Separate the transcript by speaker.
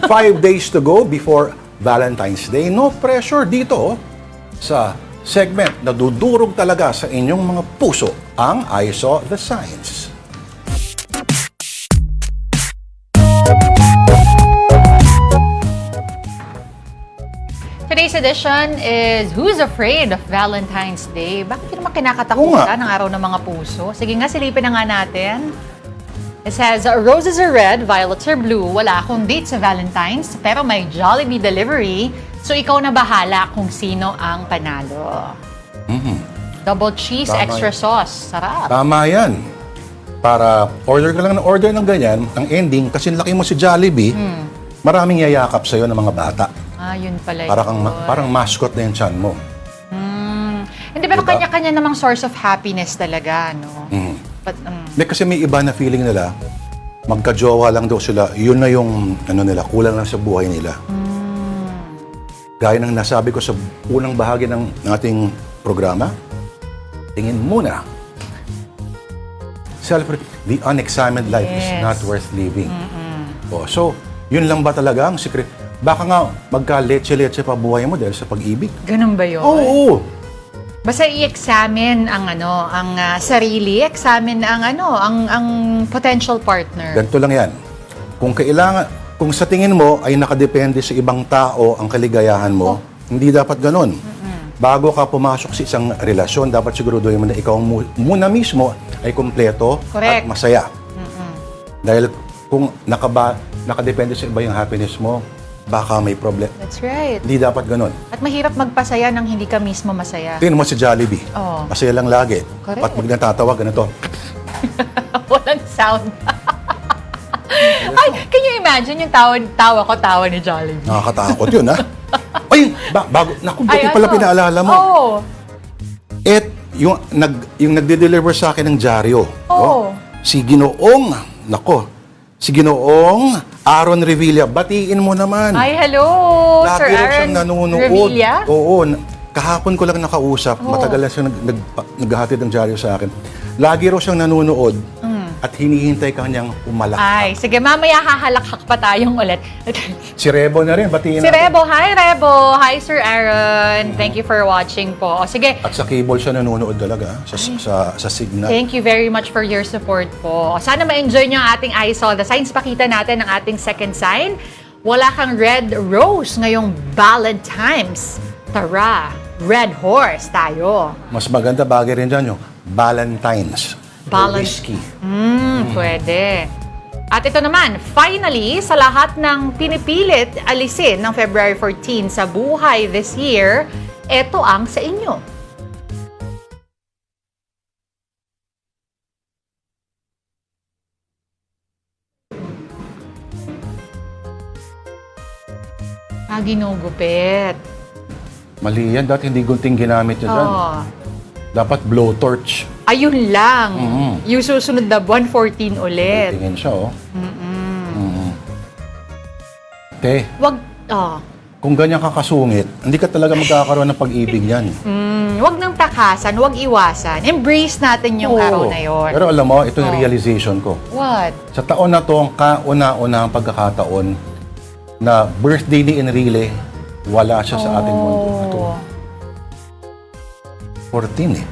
Speaker 1: 5 days to go before Valentine's Day. No pressure dito sa segment na dudurog talaga sa inyong mga puso, ang I Saw the Signs.
Speaker 2: Today's edition is Who's Afraid of Valentine's Day? Bakit yun naman kinakatakutan ng araw ng mga puso? Sige nga, silipin na nga natin. It says, roses are red, violets are blue. Wala akong date sa Valentine's, pero may Jollibee delivery. So ikaw na bahala kung sino ang panalo. Double cheese,
Speaker 1: Tama
Speaker 2: extra
Speaker 1: yan.
Speaker 2: sauce. Sarap.
Speaker 1: Tama yan. Para order ka lang ng order ng ganyan, ang ending, kasi laki mo si Jollibee, maraming yayakap sa'yo ng mga bata.
Speaker 2: Ah, yun pala
Speaker 1: Parang mascot na yung tiyan mo.
Speaker 2: Hindi, pero
Speaker 1: Diba?
Speaker 2: kanya-kanya namang source of happiness talaga, no? But,
Speaker 1: Kasi may iba na feeling nila, magka-jowa lang daw sila, yun na yung nila, kulang lang sa buhay nila. Gaya ng nasabi ko sa unang bahagi ng ating programa, tingin muna. The unexamined life is not worth living. So, yun lang ba talaga ang secret? Baka nga magka-leche-leche pa buhay mo dahil sa pag-ibig.
Speaker 2: ganun ba yun?
Speaker 1: Oo.
Speaker 2: Basta i-examine ang sarili, examine ang potential partner.
Speaker 1: Ganito lang yan. Kung sa tingin mo ay nakadepende sa ibang tao ang kaligayahan mo, hindi dapat ganun. Bago ka pumasok sa isang relasyon, dapat siguraduhin mo na ikaw muna mismo ay kumpleto
Speaker 2: Correct.
Speaker 1: at masaya. Dahil kung nakadepende sa iba yung happiness mo, baka may problem.
Speaker 2: That's right.
Speaker 1: Hindi dapat ganun.
Speaker 2: At mahirap magpasaya nang hindi ka mismo masaya.
Speaker 1: Tingnan mo si Jollibee.
Speaker 2: Oo.
Speaker 1: Masaya lang lagi.
Speaker 2: Correct.
Speaker 1: At pag natatawa, ganito.
Speaker 2: Walang sound. Ay, can you imagine yung tawa ni Jollibee?
Speaker 1: Nakakatakot yun, ha? Ay, naku, buti
Speaker 2: Ay,
Speaker 1: pala pinaalala mo.
Speaker 2: Oo.
Speaker 1: Yung nagde-deliver sa akin ng dyaryo, si Ginoong Aaron Revilla, batiin mo naman.
Speaker 2: Ay, hello, Sir
Speaker 1: Lagi raw
Speaker 2: Aaron
Speaker 1: siyang nanonood.
Speaker 2: Revilla?
Speaker 1: Oo, kahapon ko lang nakausap, matagal na siya naghahatid ng dyaryo sa akin. Lagi raw siyang nanonood at hinihintay ka niyang umalak.
Speaker 2: Ay, sige, mamaya hahalakhak pa tayong ulit.
Speaker 1: Si Rebo na rin, batiin
Speaker 2: Si
Speaker 1: natin.
Speaker 2: Rebo, hi Rebo! Hi Sir Aaron! Thank you for watching po. O sige,
Speaker 1: At sa cable siya nanonood talaga, sa Signal.
Speaker 2: thank you very much for your support po. Sana ma-enjoy nyo ang ating I Saw the Signs. Pakita natin ang ating second sign. Wala kang red rose ngayong Valentine's. Tara, red horse tayo.
Speaker 1: Mas maganda bagay rin dyan yung Valentine's. Whiskey.
Speaker 2: Pwede. At ito naman, finally, sa lahat ng pinipilit alisin ng February 14 sa buhay this year, ito ang sa inyo. Ginugupit.
Speaker 1: Mali yan, dati hindi gunting ginamit yun dyan.
Speaker 2: Oh.
Speaker 1: Dapat blowtorch.
Speaker 2: Ayun lang. Yung susunod na buwan, 14 ulit.
Speaker 1: Tingin siya, oh. Te,
Speaker 2: Wag,
Speaker 1: kung ganyan ka kasungit, hindi ka talaga magkakaroon ng pag-ibig yan.
Speaker 2: wag nang takasan, wag iwasan. Embrace natin yung araw na yon.
Speaker 1: Pero alam mo, ito yung realization ko.
Speaker 2: What?
Speaker 1: Sa taon na to, ang kauna-una ang pagkakataon na birthday ni Enrile, wala siya sa ating mundo. Ito. 14 eh.